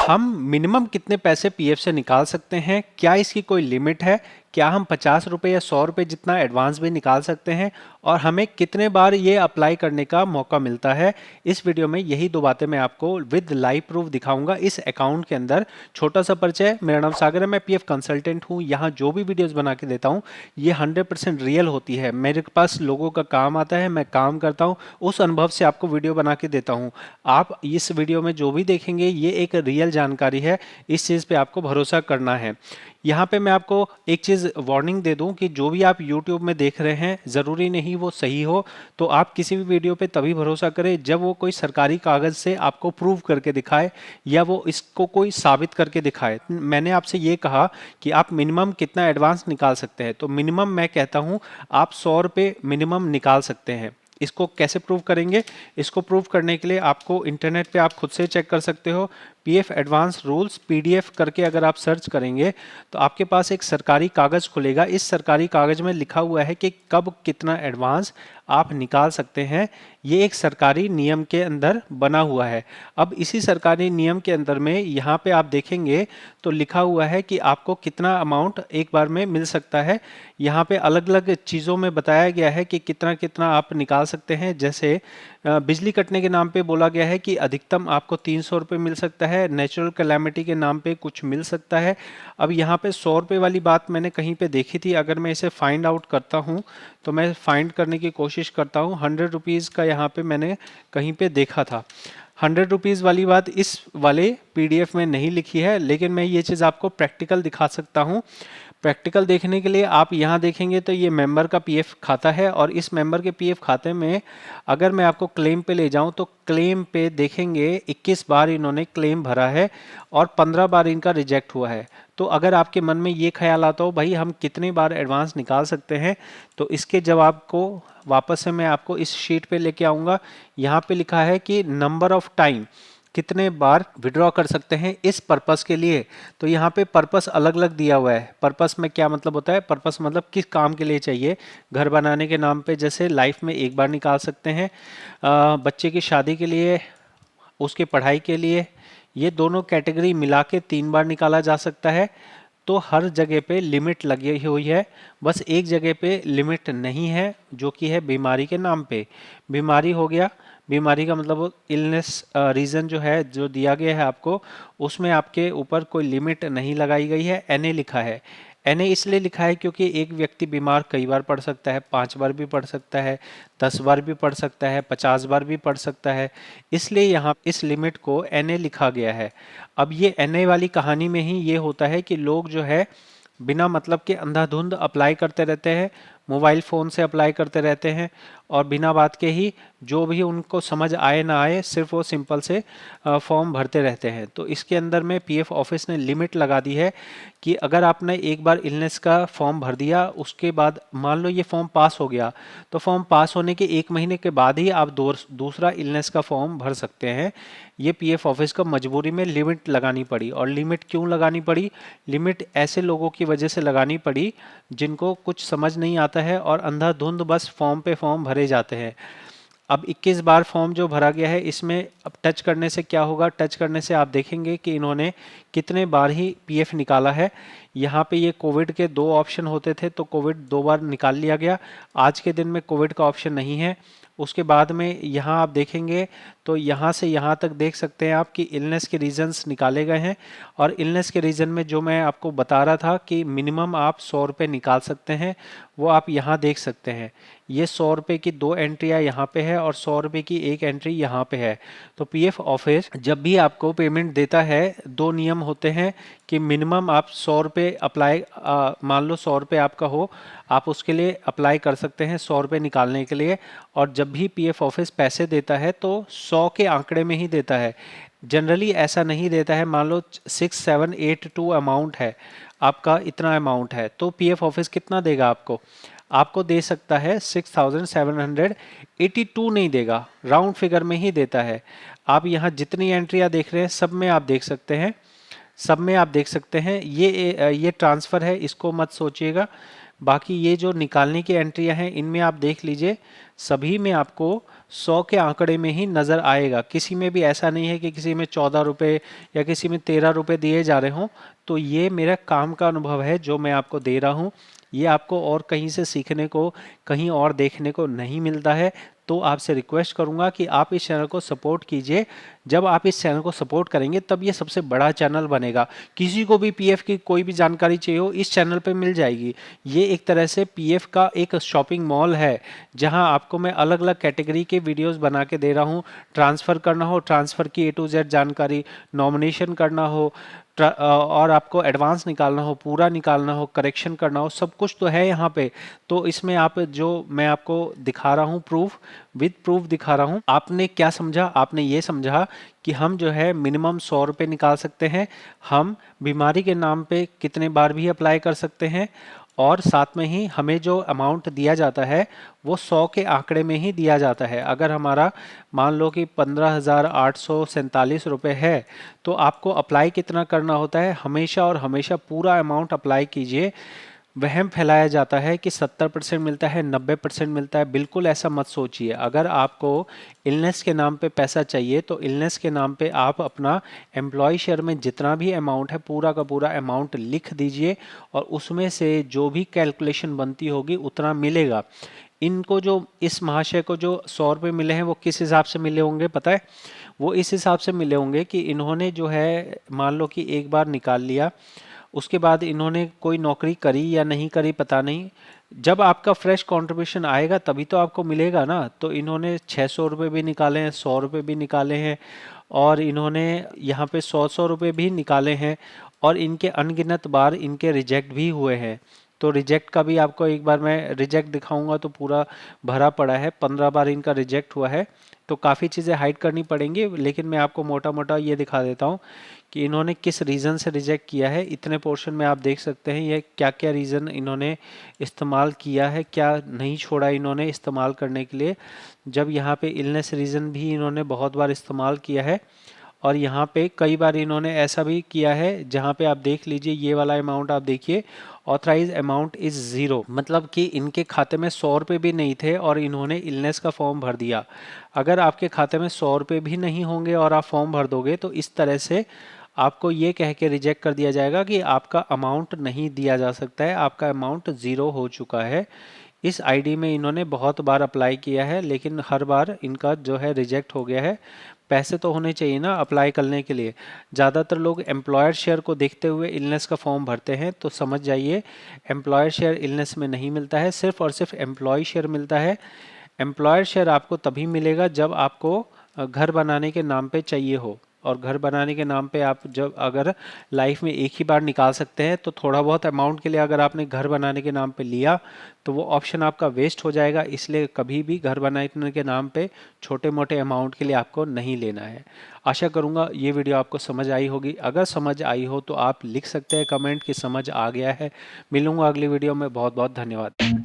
हम मिनिमम कितने पैसे पीएफ से निकाल सकते हैं? क्या इसकी कोई लिमिट है? क्या हम 50 रुपये या 100 रुपये जितना एडवांस भी निकाल सकते हैं? और हमें कितने बार ये अप्लाई करने का मौका मिलता है? इस वीडियो में यही दो बातें मैं आपको विद लाइव प्रूफ दिखाऊंगा इस अकाउंट के अंदर। छोटा सा परिचय, मेरा नाम सागर है, मैं पीएफ कंसल्टेंट हूँ। यहाँ जो भी वीडियोस बना के देता हूँ ये 100% रियल होती है। मेरे पास लोगों का काम आता है, मैं काम करता हूँ, उस अनुभव से आपको वीडियो बना के देता हूँ। आप इस वीडियो में जो भी देखेंगे ये एक रियल जानकारी है, इस चीज़ पे आपको भरोसा करना है। यहाँ पे मैं आपको एक चीज़ वार्निंग दे दूं कि जो भी आप YouTube में देख रहे हैं ज़रूरी नहीं वो सही हो। तो आप किसी भी वीडियो पे तभी भरोसा करें जब वो कोई सरकारी कागज़ से आपको प्रूव करके दिखाए या वो इसको कोई साबित करके दिखाए। मैंने आपसे ये कहा कि आप मिनिमम कितना एडवांस निकाल सकते हैं, तो मिनिमम मैं कहता हूँ आप 100 रुपये मिनिमम निकाल सकते हैं। इसको कैसे प्रूव करेंगे? इसको प्रूव करने के लिए आपको इंटरनेट पे आप खुद से चेक कर सकते हो। पीएफ एडवांस रूल्स पीडीएफ करके अगर आप सर्च करेंगे तो आपके पास एक सरकारी कागज़ खुलेगा। इस सरकारी कागज़ में लिखा हुआ है कि कब कितना एडवांस आप निकाल सकते हैं। ये एक सरकारी नियम के अंदर बना हुआ है। अब इसी सरकारी नियम के अंदर में यहाँ पे आप देखेंगे तो लिखा हुआ है कि आपको कितना अमाउंट एक बार में मिल सकता है। यहाँ पे अलग अलग चीज़ों में बताया गया है कि कितना कितना आप निकाल सकते हैं। जैसे बिजली कटने के नाम पे बोला गया है कि अधिकतम आपको 300 रुपये मिल सकता है। नेचुरल कैलामिटी के नाम पे कुछ मिल सकता है। अब यहाँ पे 100 रुपये वाली बात मैंने कहीं पे देखी थी। अगर मैं इसे फाइंड आउट करता हूँ तो मैं फाइंड करने की कोशिश करता हूँ। 100 रुपीज़ का यहाँ पे मैंने कहीं पे देखा था। 100 रुपीज़ वाली बात इस वाले पीडीएफ में नहीं लिखी है, लेकिन मैं ये चीज़ आपको प्रैक्टिकल दिखा सकता हूँ। प्रैक्टिकल देखने के लिए आप यहाँ देखेंगे तो ये मेंबर का पीएफ खाता है और इस मेंबर के पीएफ खाते में अगर मैं आपको क्लेम पे ले जाऊं तो क्लेम पे देखेंगे 21 बार इन्होंने क्लेम भरा है और 15 बार इनका रिजेक्ट हुआ है। तो अगर आपके मन में ये ख्याल आता हो भाई हम कितने बार एडवांस निकाल सकते हैं, तो इसके जवाब को वापस से मैं आपको इस शीट पे लेके आऊँगा। यहाँ पे लिखा है कि नंबर ऑफ टाइम, कितने बार विड्रॉ कर सकते हैं इस पर्पस के लिए। तो यहाँ पे पर्पस अलग अलग दिया हुआ है। पर्पस में क्या मतलब होता है? पर्पस मतलब किस काम के लिए चाहिए। घर बनाने के नाम पे जैसे लाइफ में एक बार निकाल सकते हैं, बच्चे की शादी के लिए, उसके पढ़ाई के लिए, ये दोनों कैटेगरी मिला के 3 बार निकाला जा सकता है। तो हर जगह पे लिमिट लगी हुई है, बस एक जगह पे लिमिट नहीं है जो कि है बीमारी के नाम पे। बीमारी हो गया, बीमारी का मतलब इलनेस रीज़न जो है जो दिया गया है आपको, उसमें आपके ऊपर कोई लिमिट नहीं लगाई गई है। एनए लिखा है। एनए इसलिए लिखा है क्योंकि एक व्यक्ति बीमार कई बार पड़ सकता है, 5 बार भी पड़ सकता है, 10 बार भी पड़ सकता है, 50 बार भी पड़ सकता है। इसलिए यहाँ इस लिमिट को एनए लिखा गया है। अब ये एनए वाली कहानी में ही ये होता है कि लोग जो है बिना मतलब के अंधाधुंध अप्लाई करते रहते हैं, मोबाइल फ़ोन से अप्लाई करते रहते हैं और बिना बात के ही जो भी उनको समझ आए ना आए सिर्फ वो सिंपल से फॉर्म भरते रहते हैं। तो इसके अंदर में पीएफ ऑफिस ने लिमिट लगा दी है कि अगर आपने एक बार इलनेस का फॉर्म भर दिया, उसके बाद मान लो ये फॉर्म पास हो गया, तो फॉर्म पास होने के 1 महीने के बाद ही आप दूसरा इलनेस का फॉर्म भर सकते हैं। ये पीएफ ऑफिस को मजबूरी में लिमिट लगानी पड़ी। और लिमिट क्यों लगानी पड़ी? लिमिट ऐसे लोगों की वजह से लगानी पड़ी जिनको कुछ समझ नहीं आता है और अंधाधुंध बस फॉर्म पे फॉर्म भरे जाते हैं। अब 21 बार फॉर्म जो भरा गया है इसमें अब टच करने से क्या होगा? टच करने से आप देखेंगे कि इन्होंने कितने बार ही पीएफ निकाला है। यहाँ पे ये कोविड के 2 ऑप्शन होते थे तो कोविड 2 बार निकाल लिया गया। आज के दिन में कोविड का ऑप्शन नहीं है। उसके बाद में यहाँ आप देखेंगे तो यहाँ से यहाँ तक देख सकते हैं आप कि इलनेस के रीजंस निकाले गए हैं। और इलनेस के रीजन में जो मैं आपको बता रहा था कि मिनिमम आप 100 रुपये निकाल सकते हैं, वो आप यहाँ देख सकते हैं। ये 100 रुपये की 2 एंट्रियाँ यहाँ पे है और 100 रुपये की 1 एंट्री यहाँ पे है। तो पीएफ ऑफिस जब भी आपको पेमेंट देता है 2 नियम होते हैं कि मिनिमम आप 100 रुपये अप्लाई, मान लो 100 रुपये आपका हो, आप उसके लिए अप्लाई कर सकते हैं 100 रुपये निकालने के लिए। और जब भी पीएफ ऑफिस पैसे देता है तो 100 के आंकड़े में ही देता है। जनरली ऐसा नहीं देता है। मान लो 6782 अमाउंट है आपका, इतना अमाउंट है तो पीएफ ऑफिस कितना देगा आपको? आपको दे सकता है 6782 नहीं देगा, राउंड फिगर में ही देता है। आप यहाँ जितनी एंट्रियाँ देख रहे हैं सब में आप देख सकते हैं, सब में आप देख सकते हैं। ये ट्रांसफ़र है, इसको मत सोचिएगा। बाकी ये जो निकालने की एंट्रियाँ हैं इनमें आप देख लीजिए, सभी में आपको 100 के आंकड़े में ही नज़र आएगा। किसी में भी ऐसा नहीं है कि किसी में 14 रुपये या किसी में 13 रुपये दिए जा रहे हों। तो ये मेरा काम का अनुभव है जो मैं आपको दे रहा हूँ। ये आपको और कहीं से सीखने को, कहीं और देखने को नहीं मिलता है। तो आपसे रिक्वेस्ट करूंगा कि आप इस चैनल को सपोर्ट कीजिए। जब आप इस चैनल को सपोर्ट करेंगे तब ये सबसे बड़ा चैनल बनेगा। किसी को भी पीएफ की कोई भी जानकारी चाहिए हो, इस चैनल पे मिल जाएगी। ये एक तरह से पीएफ का एक शॉपिंग मॉल है, जहां आपको मैं अलग अलग कैटेगरी के वीडियोस बना के दे रहा हूं। ट्रांसफ़र करना हो, ट्रांसफ़र की A to Z जानकारी, नॉमिनेशन करना हो, और आपको एडवांस निकालना हो, पूरा निकालना हो, करेक्शन करना हो, सब कुछ तो है यहाँ पे। तो इसमें आप जो मैं आपको दिखा रहा हूँ प्रूफ, विद प्रूफ दिखा रहा हूँ। आपने क्या समझा? आपने ये समझा कि हम जो है मिनिमम 100 रुपये निकाल सकते हैं, हम बीमारी के नाम पे कितने बार भी अप्लाई कर सकते हैं, और साथ में ही हमें जो अमाउंट दिया जाता है वो 100 के आंकड़े में ही दिया जाता है। अगर हमारा मान लो कि 15,847 रुपये है, तो आपको अप्लाई कितना करना होता है? हमेशा और हमेशा पूरा अमाउंट अप्लाई कीजिए। वहम फैलाया जाता है कि 70% मिलता है, 90% मिलता है। बिल्कुल ऐसा मत सोचिए। अगर आपको इलनेस के नाम पे पैसा चाहिए तो इलनेस के नाम पे आप अपना एम्प्लॉय शेयर में जितना भी अमाउंट है पूरा का पूरा अमाउंट लिख दीजिए, और उसमें से जो भी कैलकुलेशन बनती होगी उतना मिलेगा। इनको जो इस महाशय को जो 100 रुपये मिले हैं वो किस हिसाब से मिले होंगे पता है? वो इस हिसाब से मिले होंगे कि इन्होंने जो है मान लो कि एक बार निकाल लिया, उसके बाद इन्होंने कोई नौकरी करी या नहीं करी पता नहीं, जब आपका फ्रेश कंट्रीब्यूशन आएगा तभी तो आपको मिलेगा ना। तो इन्होंने 600 रुपये भी निकाले हैं, 100 रुपये भी निकाले हैं, और इन्होंने यहाँ पे 100 रुपये भी निकाले हैं, और इनके अनगिनत बार इनके रिजेक्ट भी हुए हैं। तो रिजेक्ट का भी आपको एक बार मैं रिजेक्ट दिखाऊंगा तो पूरा भरा पड़ा है, 15 बार इनका रिजेक्ट हुआ है। तो काफ़ी चीज़ें हाइड करनी पड़ेंगी, लेकिन मैं आपको मोटा मोटा ये दिखा देता हूँ कि इन्होंने किस रीज़न से रिजेक्ट किया है। इतने पोर्शन में आप देख सकते हैं ये क्या क्या रीज़न इन्होंने इस्तेमाल किया है, क्या नहीं छोड़ा इन्होंने इस्तेमाल करने के लिए। जब यहाँ पे इलनेस रीज़न भी इन्होंने बहुत बार इस्तेमाल किया है, और यहाँ पे कई बार इन्होंने ऐसा भी किया है जहाँ पे आप देख लीजिए, ये वाला अमाउंट आप देखिए, ऑथराइज अमाउंट इज़ ज़ीरो, मतलब कि इनके खाते में 100 रुपये भी नहीं थे और इन्होंने इलनेस का फॉर्म भर दिया। अगर आपके खाते में 100 रुपये भी नहीं होंगे और आप फॉर्म भर दोगे तो इस तरह से आपको ये कह के रिजेक्ट कर दिया जाएगा कि आपका अमाउंट नहीं दिया जा सकता है, आपका अमाउंट ज़ीरो हो चुका है। इस आईडी में इन्होंने बहुत बार अप्लाई किया है, लेकिन हर बार इनका जो है रिजेक्ट हो गया है। पैसे तो होने चाहिए ना अप्लाई करने के लिए। ज़्यादातर लोग एम्प्लॉयर शेयर को देखते हुए इलनेस का फॉर्म भरते हैं, तो समझ जाइए एम्प्लॉयर शेयर इलनेस में नहीं मिलता है, सिर्फ और सिर्फ एम्प्लॉय शेयर मिलता है। एम्प्लॉयर शेयर आपको तभी मिलेगा जब आपको घर बनाने के नाम पे चाहिए हो, और घर बनाने के नाम पे आप जब अगर लाइफ में एक ही बार निकाल सकते हैं, तो थोड़ा बहुत अमाउंट के लिए अगर आपने घर बनाने के नाम पे लिया तो वो ऑप्शन आपका वेस्ट हो जाएगा। इसलिए कभी भी घर बनाने के नाम पे छोटे मोटे अमाउंट के लिए आपको नहीं लेना है। आशा करूँगा ये वीडियो आपको समझ आई होगी। अगर समझ आई हो तो आप लिख सकते हैं कमेंट कि समझ आ गया है। मिलूँगा अगली वीडियो में। बहुत बहुत धन्यवाद।